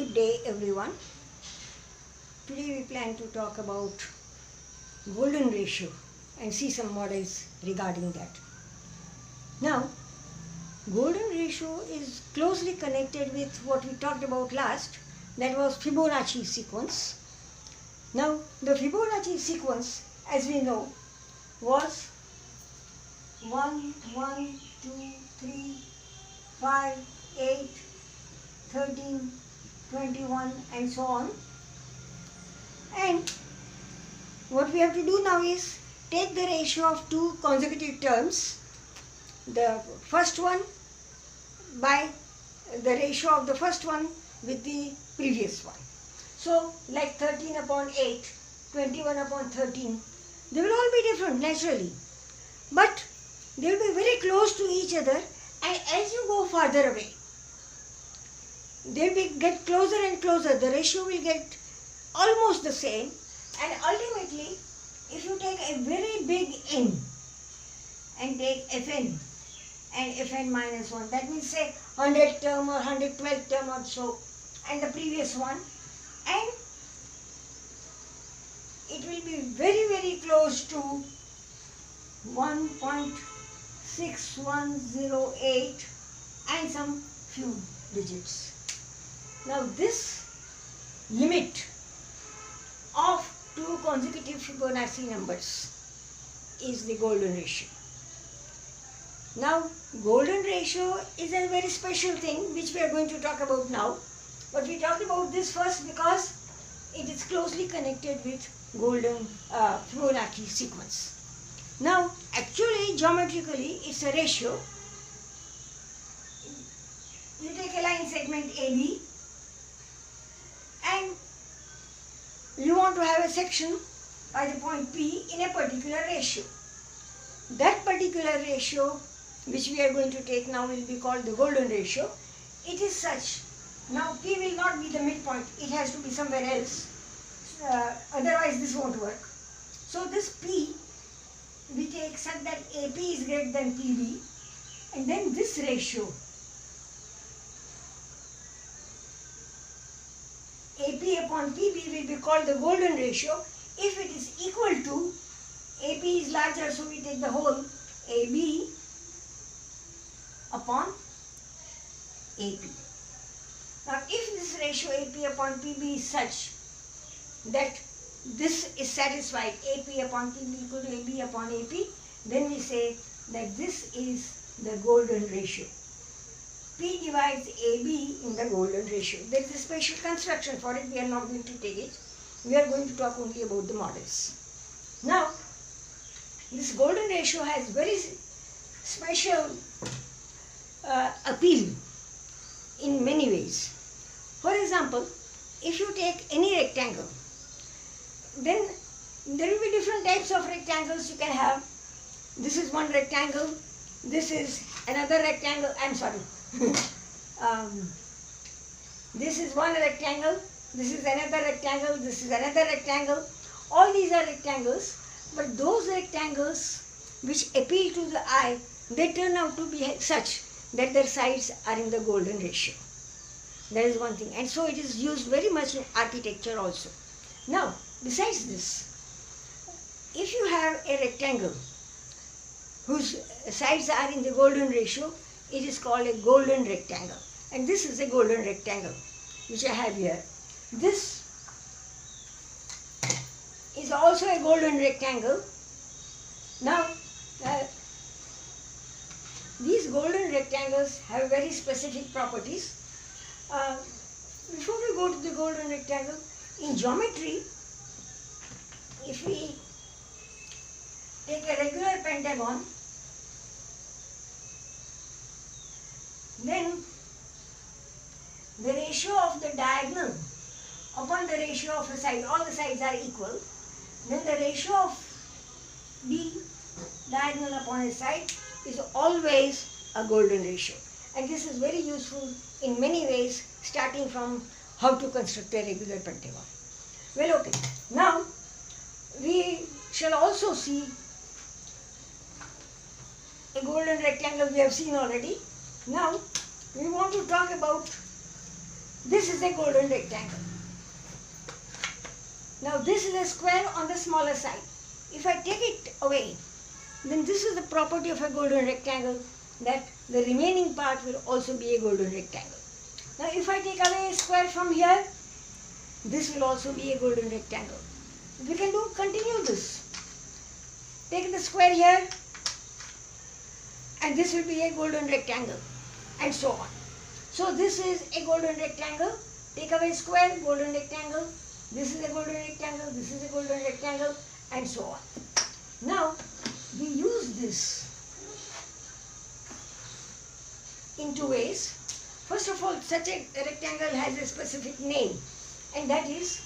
Good day everyone. Today we plan to talk about golden ratio and see some models regarding that. Now, golden ratio is closely connected with what we talked about last, that was Fibonacci sequence. Now, the Fibonacci sequence, as we know, was 1, 1, 2, 3, 5, 8, 13, 21 and so on. And what we have to do now is take the ratio of two consecutive terms, the first one by the ratio of the first one with the previous one. So like 13 upon 8, 21 upon 13, they will all be different naturally, but they will be very close to each other, and as you go farther away, they will get closer and closer. The ratio will get almost the same, and ultimately if you take a very big n and take fn and fn minus 1, that means say 100 term or 112 term or so, and the previous one, and it will be very close to 1.6108 and some few digits. Now this limit of two consecutive Fibonacci numbers is the golden ratio. Now golden ratio is a very special thing which we are going to talk about now, but we talked about this first because it is closely connected with golden Fibonacci sequence. Now actually geometrically it's a ratio. You take a line segment AB and you want to have a section by the point P in a particular ratio. That particular ratio which we are going to take now will be called the golden ratio. It is such, now P will not be the midpoint, it has to be somewhere else, otherwise this won't work. So this P we take such that AP is greater than PB, and then this ratio AP upon PB will be called the golden ratio if it is equal to, AP is larger, so we take the whole AB upon AP. Now if this ratio AP upon PB is such that this is satisfied, AP upon PB equal to AB upon AP, then we say that this is the golden ratio. P divides AB in the golden ratio. There is a special construction for it, we are not going to take it. We are going to talk only about the models. Now, this golden ratio has very special appeal in many ways. For example, if you take any rectangle, then there will be different types of rectangles you can have. This is one rectangle, this is another rectangle, this is one rectangle, this is another rectangle, this is another rectangle. All these are rectangles, but those rectangles which appeal to the eye, they turn out to be such that their sides are in the golden ratio. That is one thing, and so it is used very much in architecture also. Now, besides this, if you have a rectangle whose sides are in the golden ratio, it is called a golden rectangle. And this is a golden rectangle which I have here. This is also a golden rectangle. Now, these golden rectangles have very specific properties. Before we go to the golden rectangle, in geometry, if we take a regular pentagon, then the ratio of the diagonal upon the ratio of a side, all the sides are equal, then the ratio of D diagonal upon a side is always a golden ratio. And this is very useful in many ways, starting from how to construct a regular pentagon. Well, okay. Now, we shall also see a golden rectangle we have seen already. Now, we want to talk about this is a golden rectangle. Now this is a square on the smaller side. If I take it away, then this is the property of a golden rectangle, that the remaining part will also be a golden rectangle. Now if I take away a square from here, this will also be a golden rectangle. We can continue this. Take the square here and this will be a golden rectangle, and so on. So this is a golden rectangle. Take away square, golden rectangle. This is a golden rectangle, this is a golden rectangle, and so on. Now we use this in two ways. First of all, such a rectangle has a specific name, and that is,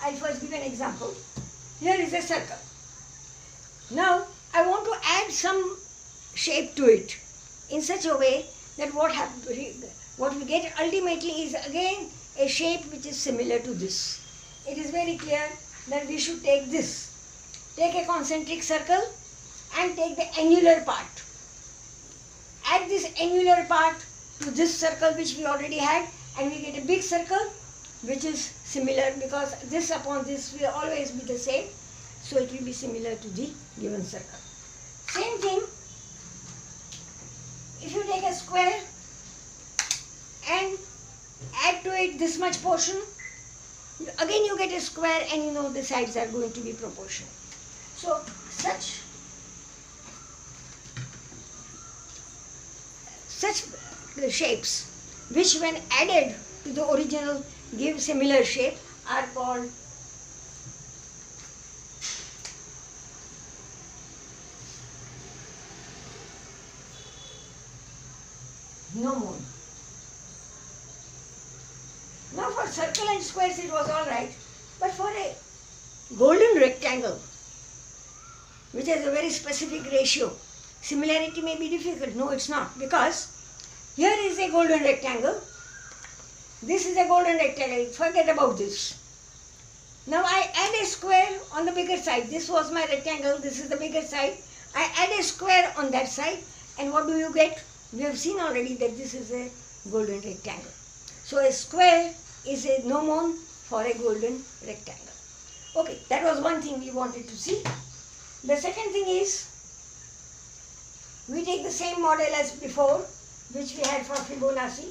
I'll first give an example. Here is a circle. Now I want to add some shape to it in such a way that what we get ultimately is again a shape which is similar to this. It is very clear that we should take this. Take a concentric circle and take the annular part. Add this annular part to this circle which we already had, and we get a big circle which is similar, because this upon this will always be the same. So it will be similar to the given circle. Same thing, if you take a square and add to it this much portion, again you get a square, and you know the sides are going to be proportional. So such shapes which when added to the original give similar shape are called gnomon. Now for circle and squares it was alright, but for a golden rectangle which has a very specific ratio, similarity may be difficult. No, it's not, because here is a golden rectangle, this is a golden rectangle, forget about this. Now I add a square on the bigger side. This was my rectangle, this is the bigger side. I add a square on that side, and what do you get? We have seen already that this is a golden rectangle. So a square is a gnomon for a golden rectangle. Okay, that was one thing we wanted to see. The second thing is, we take the same model as before, which we had for Fibonacci,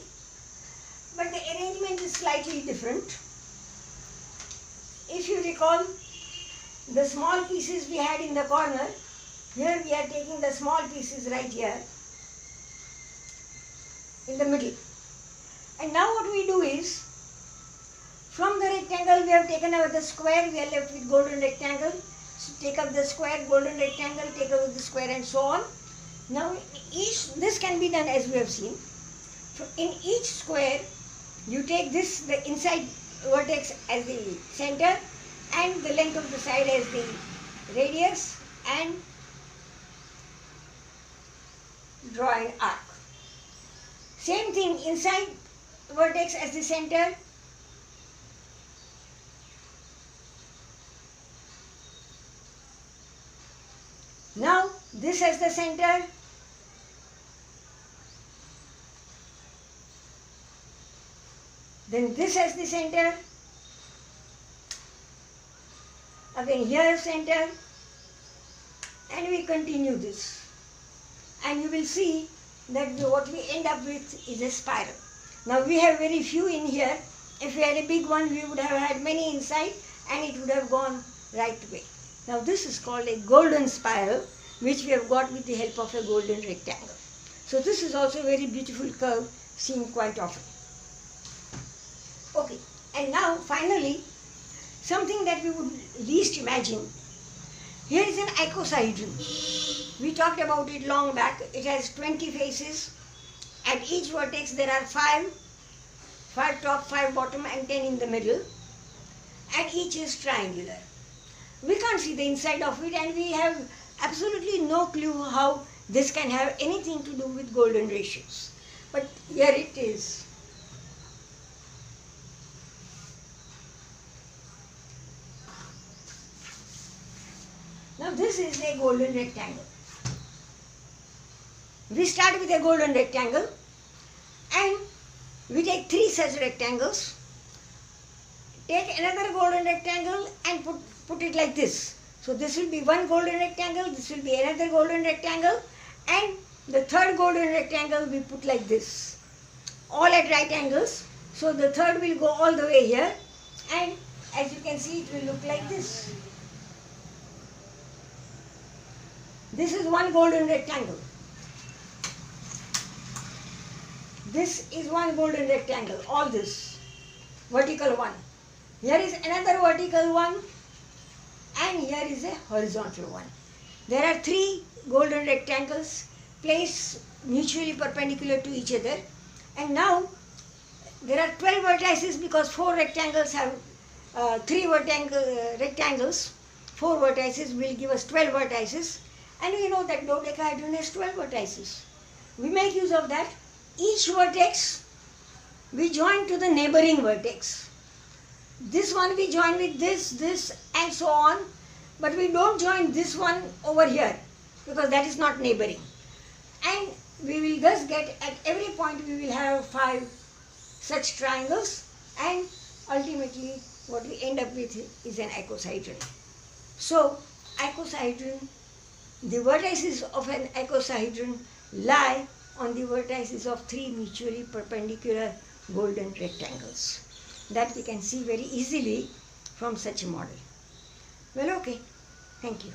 but the arrangement is slightly different. If you recall, the small pieces we had in the corner, here we are taking the small pieces right here in the middle. And now what we do is, from the rectangle we have taken out the square, we are left with golden rectangle. So take up the square, golden rectangle, take out the square, and so on. Now this can be done as we have seen. In each square you take this, the inside vertex as the center, and the length of the side as the radius, and draw an arc. Same thing, inside vertex as the center, now this as the center, then this as the center, again here center, and we continue this, and you will see that what we end up with is a spiral. Now we have very few in here. If we had a big one, we would have had many inside, and it would have gone right way. Now this is called a golden spiral, which we have got with the help of a golden rectangle. So this is also a very beautiful curve seen quite often. Okay, and now finally, something that we would least imagine. Here is an icosahedron. We talked about it long back. It has 20 faces. At each vertex there are 5 top, 5 bottom, and 10 in the middle. And each is triangular. We can't see the inside of it, and we have absolutely no clue how this can have anything to do with golden ratios. But here it is. Now this is a golden rectangle. We start with a golden rectangle, and We take 3 such rectangles. Take another golden rectangle and put it like this. So this will be one golden rectangle, this will be another golden rectangle, and the third golden rectangle we put like this. All at right angles. So the third will go all the way here, and as you can see it will look like this. This is one golden rectangle. This is one golden rectangle, all this, vertical one. Here is another vertical one, and here is a horizontal one. There are 3 golden rectangles placed mutually perpendicular to each other, and now there are 12 vertices because 4 rectangles have 3 rectangles. 4 vertices will give us 12 vertices, and we know that dodecahedron has 12 vertices. We make use of that. Each vertex we join to the neighboring vertex. This one we join with this and so on, but we don't join this one over here because that is not neighboring. And we will thus get at every point we will have 5 such triangles, and ultimately what we end up with is an icosahedron. So icosahedron, the vertices of an icosahedron lie on the vertices of 3 mutually perpendicular golden rectangles. That we can see very easily from such a model. Well, okay. Thank you.